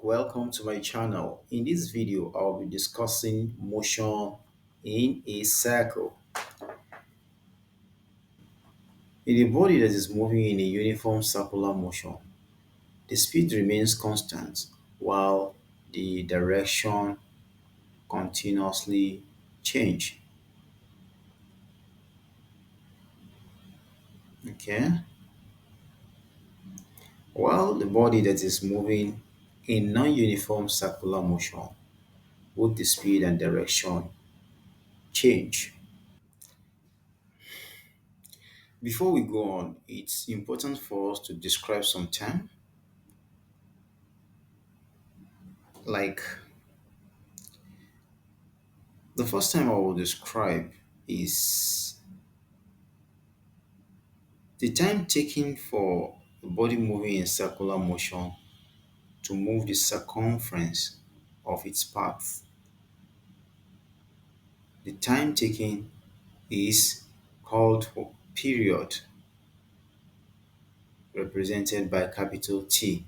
welcome to my channel. In this video, I'll be discussing motion in a circle. In a body that is moving in a uniform circular motion, the speed remains constant while the direction continuously change. Okay? While the body that is moving in non-uniform circular motion, both the speed and direction change. Before we go on, it's important for us to describe some term. Like the first time I will describe is the time taken for the body moving in circular motion to move the circumference of its path. The time taken is called period, represented by capital T.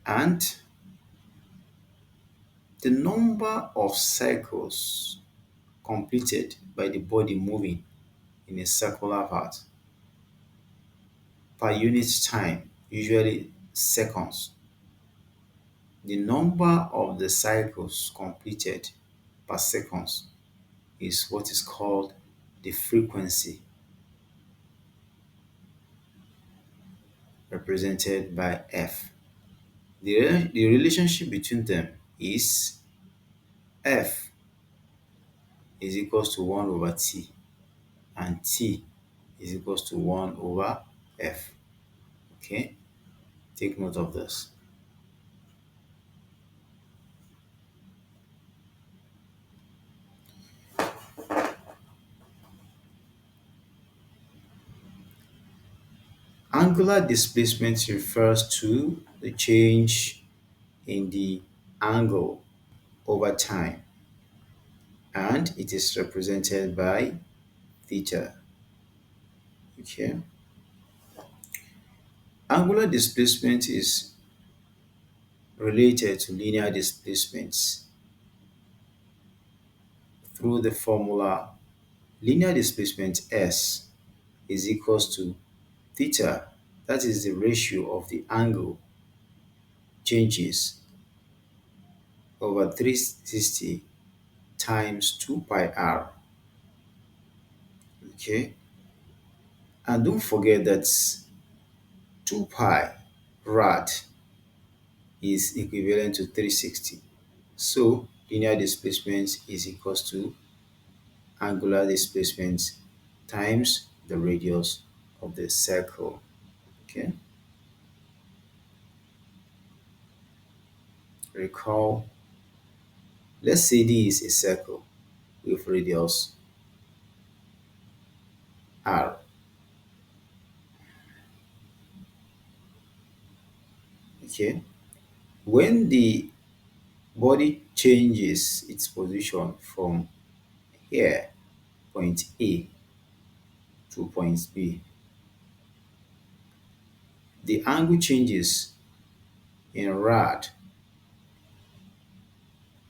And the number of cycles completed by the body moving in a circular path per unit time, usually seconds. The number of the cycles completed per seconds is what is called the frequency, represented by F. The relationship between them is F is equals to 1 over T and T is equals to 1 over F. Okay, take note of this. Angular displacement refers to the change in the angle over time, and it is represented by theta. Okay. Angular displacement is related to linear displacements through the formula linear displacement S is equals to theta, that is the ratio of the angle changes over 360 times 2 pi r. Okay, and don't forget that 2 pi rad is equivalent to 360. So linear displacement is equals to angular displacement times the radius of the circle. Okay, recall, let's say this is a circle with radius r. Okay, when the body changes its position from here, point A, to point B, the angle changes in rad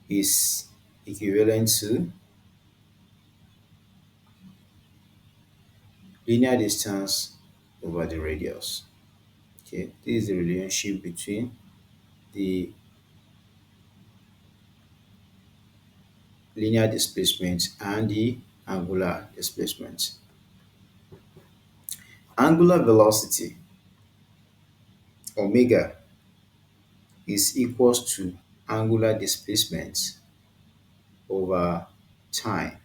is equivalent to linear distance over the radius. Okay, this is the relationship between the linear displacement and the angular displacement. Angular velocity, omega, is equals to angular displacement over time.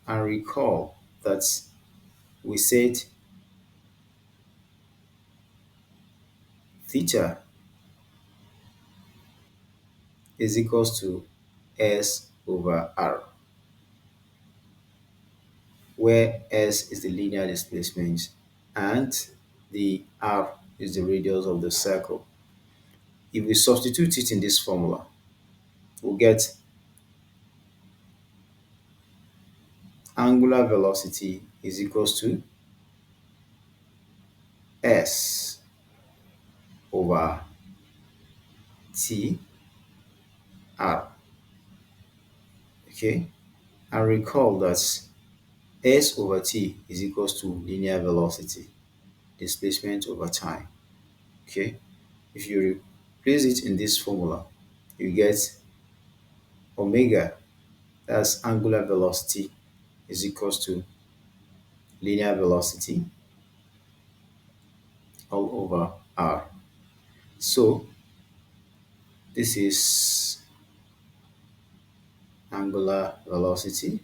And recall that we said theta is equals to S over R, where S is the linear displacement and the R is the radius of the circle. If we substitute it in this formula, we'll get angular velocity is equals to S over T R. Okay, and recall that S over T is equals to linear velocity, displacement over time. Okay, if you replace it in this formula, you get omega, that's angular velocity, is equals to linear velocity all over r. So this is angular velocity,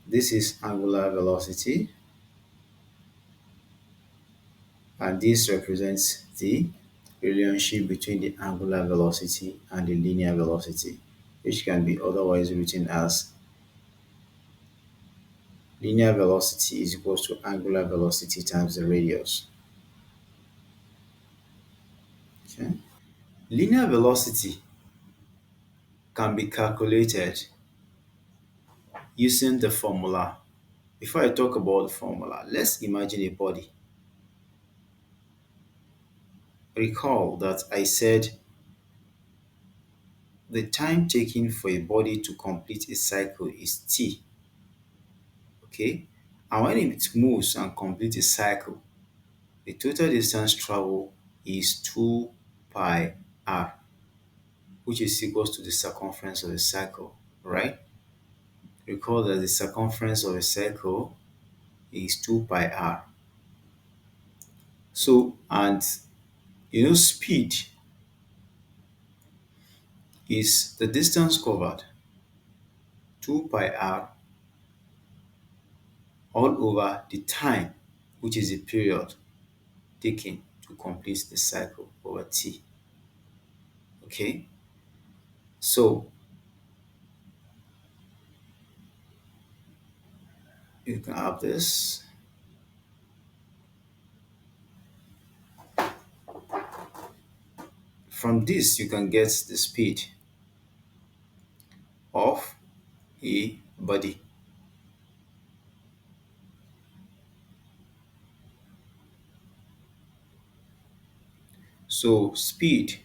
this is angular velocity, and this represents the relationship between the angular velocity and the linear velocity, which can be otherwise written as linear velocity is equals to angular velocity times the radius. Okay. Linear velocity can be calculated using the formula. Before I talk about the formula, let's imagine a body. Recall that I said the time taken for a body to complete a cycle is t. Okay? And when it moves and completes a cycle, the total distance traveled is 2 pi r, which is equals to the circumference of a cycle, right? Recall that the circumference of a circle is 2 pi r. So, and speed is the distance covered, 2 pi r, all over the time, which is the period taken to complete the cycle over t. Okay? So, you can have this. From this, you can get the speed of a body. So, speed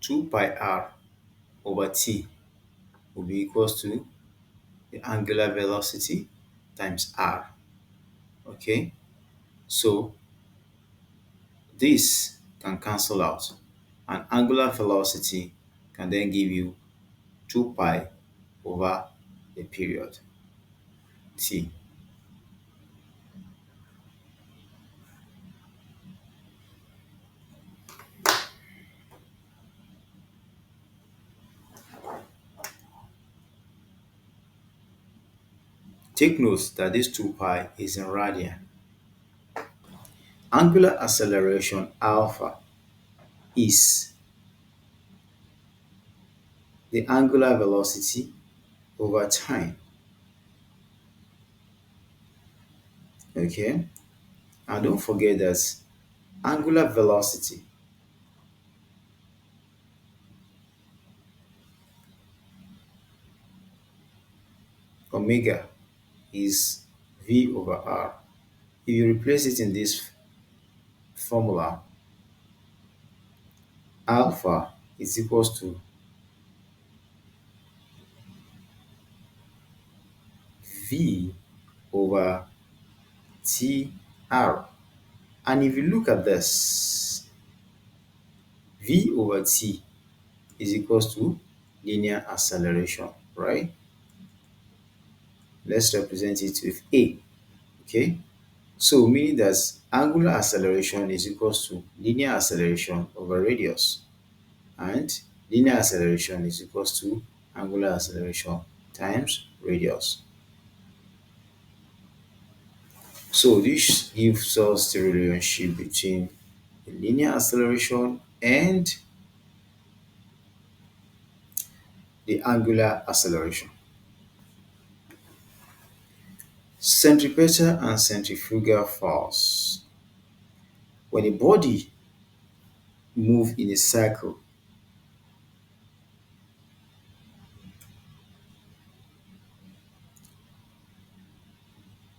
2 pi r over t will be equals to the angular velocity times r. Okay? So, this can cancel out, and angular velocity can then give you 2 pi over the period t. Take note that this 2 pi is in radian. Angular acceleration alpha is the angular velocity over time. Okay? And don't forget that angular velocity omega is v over r. If you replace it in this formula, alpha is equals to v over tr. And if you look at this, v over t is equals to linear acceleration, right? Let's represent it with a. Okay, so meaning that angular acceleration is equals to linear acceleration over radius, and linear acceleration is equals to angular acceleration times radius. So this gives us the relationship between the linear acceleration and the angular acceleration. Centripetal and centrifugal force. When a body moves in a cycle,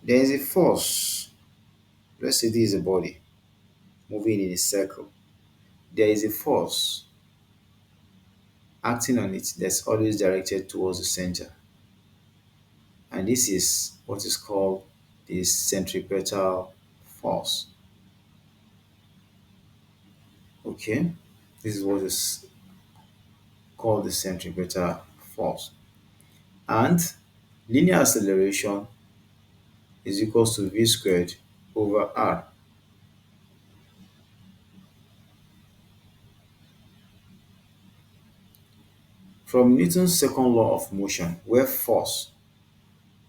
there is a force Let's say this is a body moving in a circle. There is a force acting on it that's always directed towards the center. And this is what is called the centripetal force. Okay? This is what is called the centripetal force. And linear acceleration is equals to v squared over r. From Newton's second law of motion, where force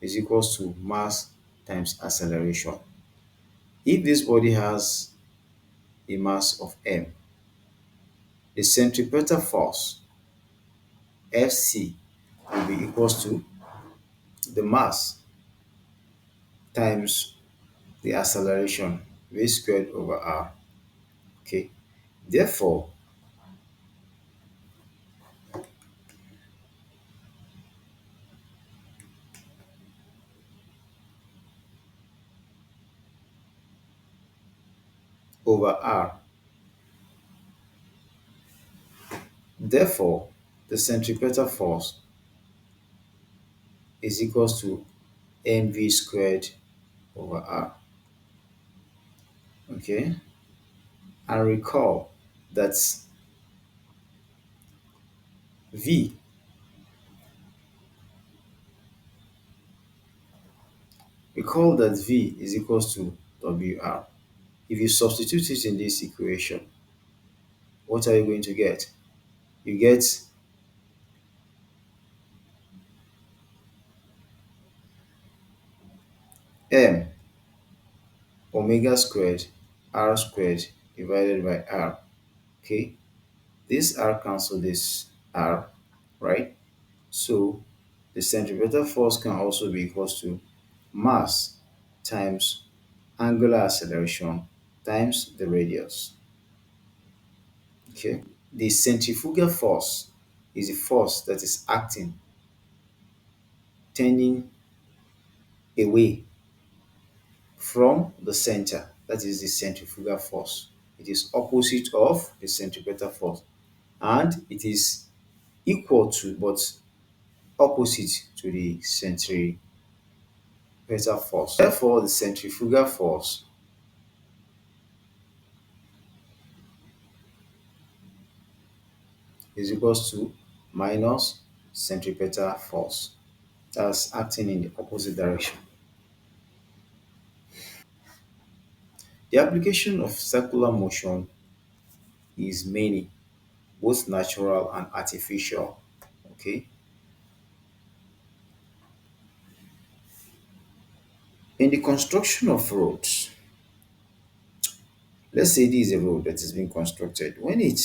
is equals to mass times acceleration. If this body has a mass of m, the centripetal force Fc will be equals to the mass times the acceleration v squared over r. Okay. Therefore, over r. Therefore, the centripetal force is equals to mv squared over r. Okay. And recall that v recall that v is equals to wr. If you substitute it in this equation, what are you going to get? You get m omega squared r squared divided by r. Okay, this r cancel this r, right? So the centripetal force can also be equals to mass times angular acceleration times the radius. Okay, the centrifugal force is a force that is acting, tending away from the center. That is the centrifugal force. It is opposite of the centripetal force, and it is equal to but opposite to the centripetal force. Therefore, the centrifugal force is equals to minus centripetal force. That's acting in the opposite direction. The application of circular motion is many, both natural and artificial. Okay. In the construction of roads, let's say this is a road that is being constructed. When it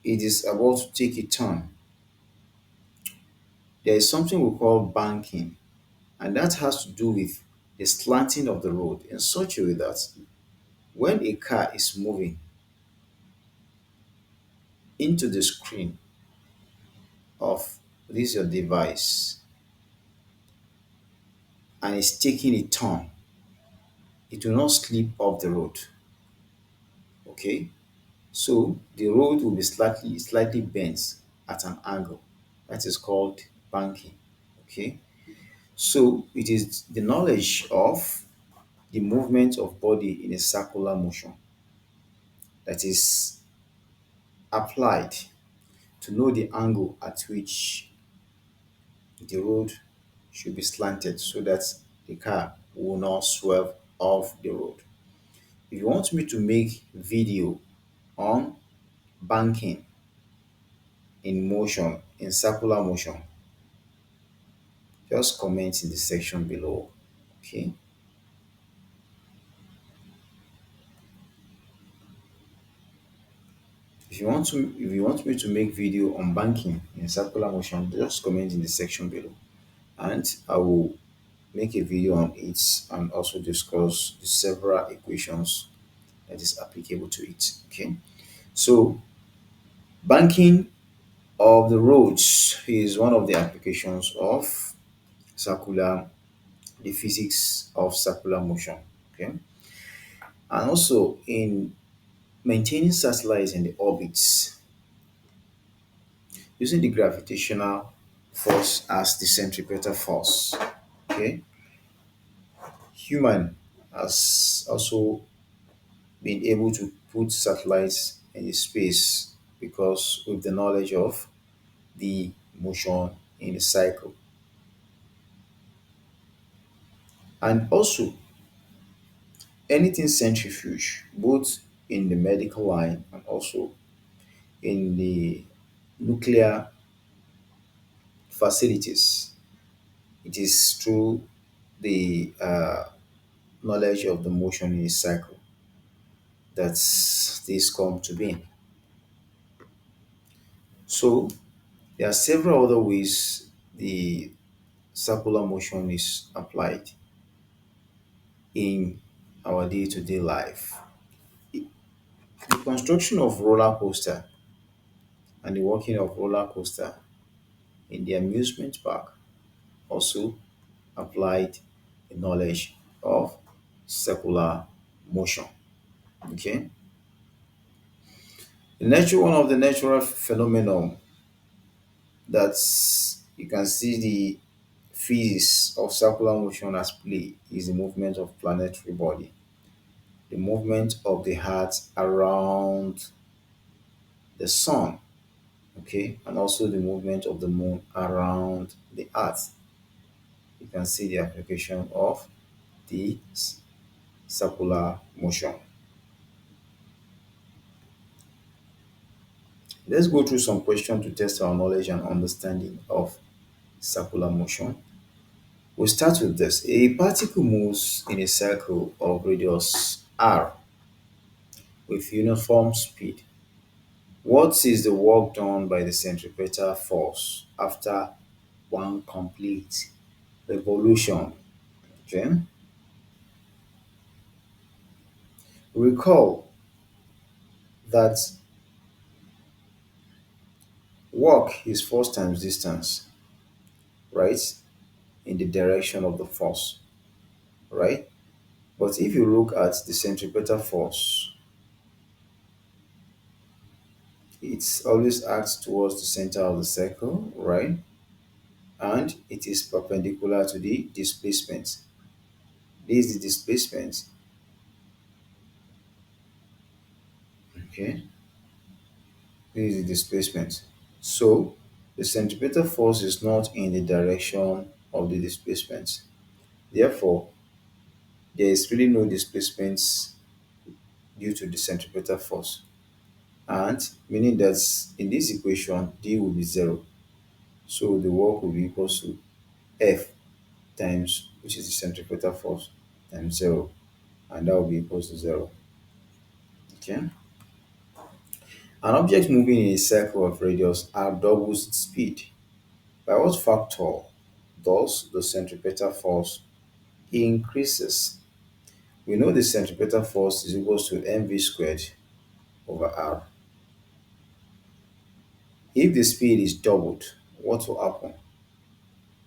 is about to take a turn, there is something we call banking, and that has to do with the slanting of the road in such a way that when a car is moving into the screen of this your device and is taking a turn, it will not slip off the road. Okay, so the road will be slightly bent at an angle. That is called banking. Okay, so it is the knowledge of the movement of body in a circular motion that is applied to know the angle at which the road should be slanted so that the car will not swerve off the road. If you want me to make video on banking in motion, in circular motion, just comment in the section below. Okay. If you want me to make video on banking in circular motion, just comment in the section below, and I will make a video on it and also discuss the several equations that is applicable to it. Okay. So banking of the roads is one of the applications of circular the physics of circular motion. Okay, and also in maintaining satellites in the orbits using the gravitational force as the centripetal force. Okay, human has also been able to put satellites in the space because with the knowledge of the motion in the cycle. And also anything centrifuge, both in the medical line and also in the nuclear facilities, it is through the knowledge of the motion in a cycle that this come to be. So there are several other ways the circular motion is applied in our day-to-day life. The construction of roller coaster and the working of roller coaster in the amusement park also applied the knowledge of circular motion. Okay, one of the natural phenomenon that you can see the physics of circular motion as play is the movement of planetary body, the movement of the earth around the sun, okay, and also the movement of the moon around the earth. You can see the application of the circular motion. Let's go through some questions to test our knowledge and understanding of circular motion. We'll start with this. A particle moves in a circle of radius r with uniform speed. What is the work done by the centripetal force after one complete revolution? Okay. Recall that work is force times distance, right? In the direction of the force, right? But if you look at the centripetal force, it's always acts towards the center of the circle, right? And it is perpendicular to the displacement. This is the displacement, okay? This is the displacement. So the centripetal force is not in the direction of the displacement. Therefore, there is really no displacement due to the centripetal force. And meaning that in this equation, D will be zero. So the work will be equal to F times, which is the centripetal force, times zero. And that will be equal to zero. Okay. An object moving in a circle of radius r doubles its speed. By what factor does the centripetal force increases? We know the centripetal force is equal to mv squared over r. If the speed is doubled, what will happen?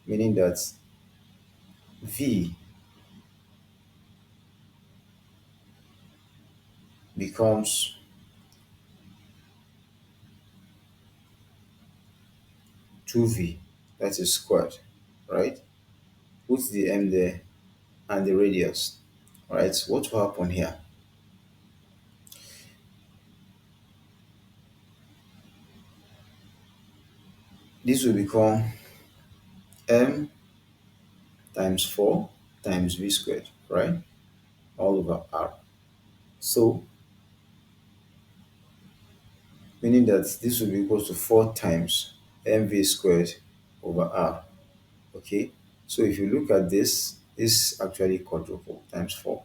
Meaning that v becomes 2v, that is squared, right? Put the m there and the radius, right? What will happen here? This will become m times 4 times v squared, right? All over r. So, meaning that this will be equal to 4 times mv squared over r. Okay, so if you look at this actually quadruple times 4.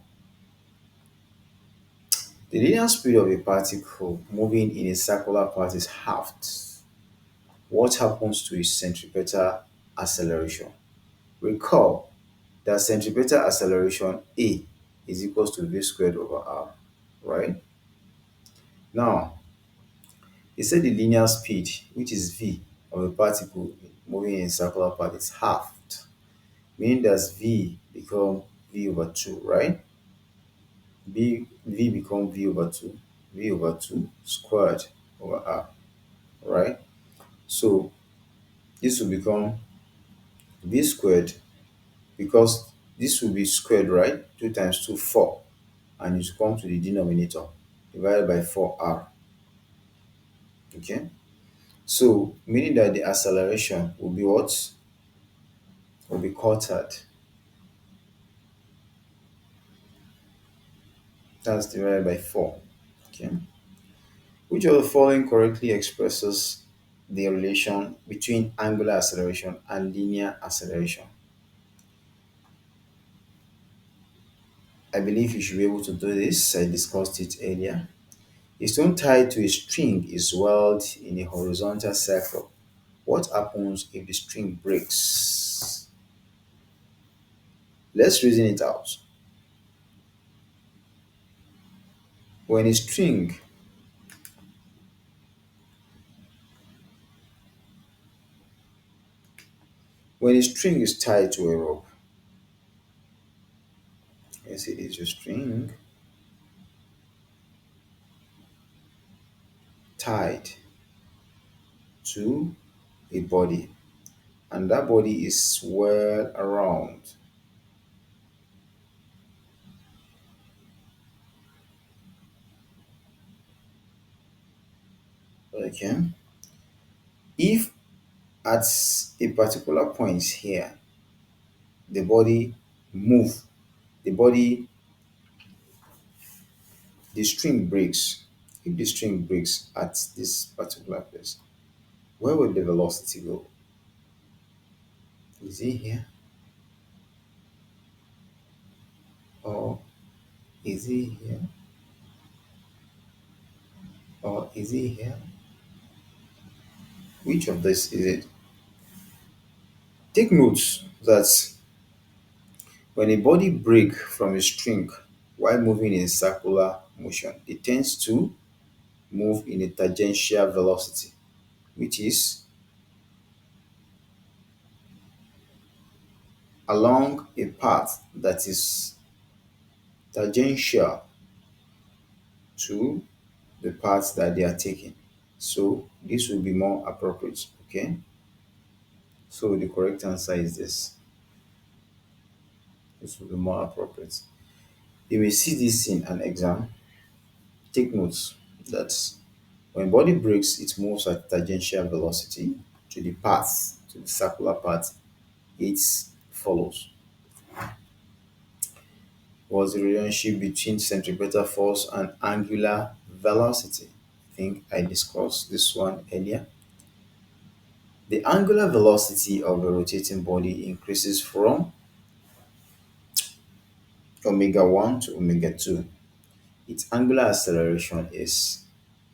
The linear speed of a particle moving in a circular path is halved. What happens to its centripetal acceleration? Recall that centripetal acceleration A is equals to v squared over r, right? Now, he said the linear speed, which is v, of a particle moving in a circular path is halved. meaning that V become V over 2, right? V become V over 2, V over 2 squared over R, right? So this will become V squared because this will be squared, right? 2 times 2, 4. And it will come to the denominator divided by 4R. Okay? So meaning that the acceleration will be what? Will be quartered. That's divided by 4. Okay? Which of the following correctly expresses the relation between angular acceleration and linear acceleration? I believe you should be able to do this. I discussed it earlier. A stone tied to a string is whirled in a horizontal circle. What happens if the string breaks? Let's reason it out. When a string when a string is tied to a rope, let's say it's a string tied to a body, and that body is swirled around. Okay. If at a particular point here, the body move, the body, the string breaks. If the string breaks at this particular place, where will the velocity go? Is it here or is it here or is it here? Which of this is it? Take notes that when a body break from a string while moving in circular motion, it tends to move in a tangential velocity, which is along a path that is tangential to the path that they are taking. So this will be more appropriate. Okay. So the correct answer is this. This will be more appropriate. You may see this in an exam. Take notes that when body breaks, it moves at tangential velocity to the path, to the circular path it follows. What's the relationship between centripetal force and angular velocity? I think I discussed this one earlier. The angular velocity of a rotating body increases from omega 1 to omega 2. Its angular acceleration is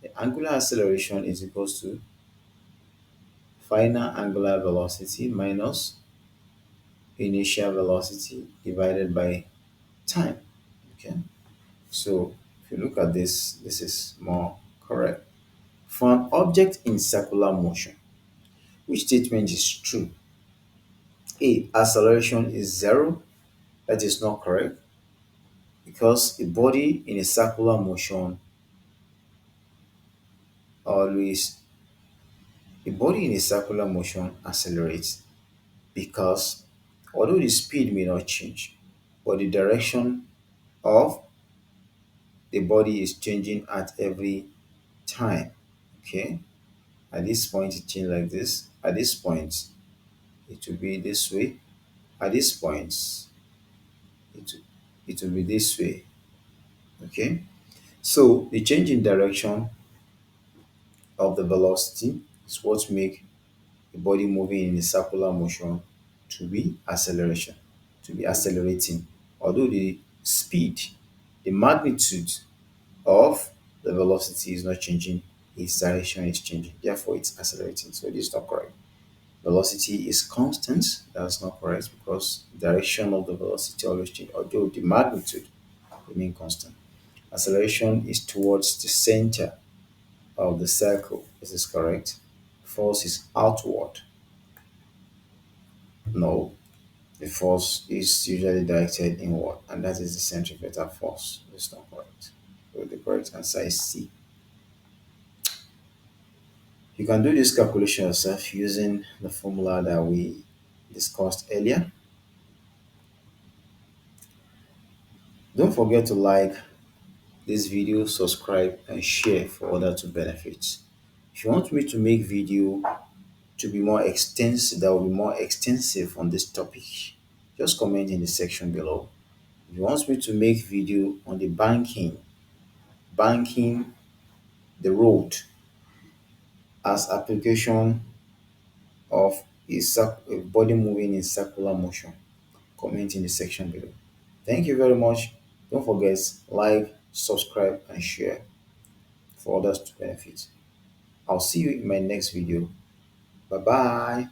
the angular acceleration is equals to final angular velocity minus initial velocity divided by time. Okay, so if you look at this, this is more correct. For an object in circular motion, which statement is true? A. Acceleration is zero. That is not correct because a body in a circular motion always a body in a circular motion accelerates because although the speed may not change, but the direction of the body is changing at every time. Okay, at this point it changes like this. At this point, it will be this way. At this point, it, it will be this way. Okay, so the change in direction of the velocity is what make the body moving in a circular motion to be acceleration, to be accelerating. Although the speed, the magnitude of the velocity is not changing, its direction is changing. Therefore, it's accelerating. So this is not correct. Velocity is constant. That's not correct because direction of the velocity always changes, although the magnitude remain constant. Acceleration is towards the center of the circle. This is correct. Force is outward. No, the force is usually directed inward, and that is the centripetal force. It's not correct. So the correct answer is C. You can do this calculation yourself using the formula that we discussed earlier. Don't forget to like this video, subscribe, and share for others to benefit. If you want me to make video to be more extensive, that will be more extensive on this topic, just comment in the section below. If you want me to make video on the banking the road as application of a body moving in circular motion, comment in the section below. Thank you very much. Don't forget, like, subscribe, and share for others to benefit. I'll see you in my next video. Bye bye.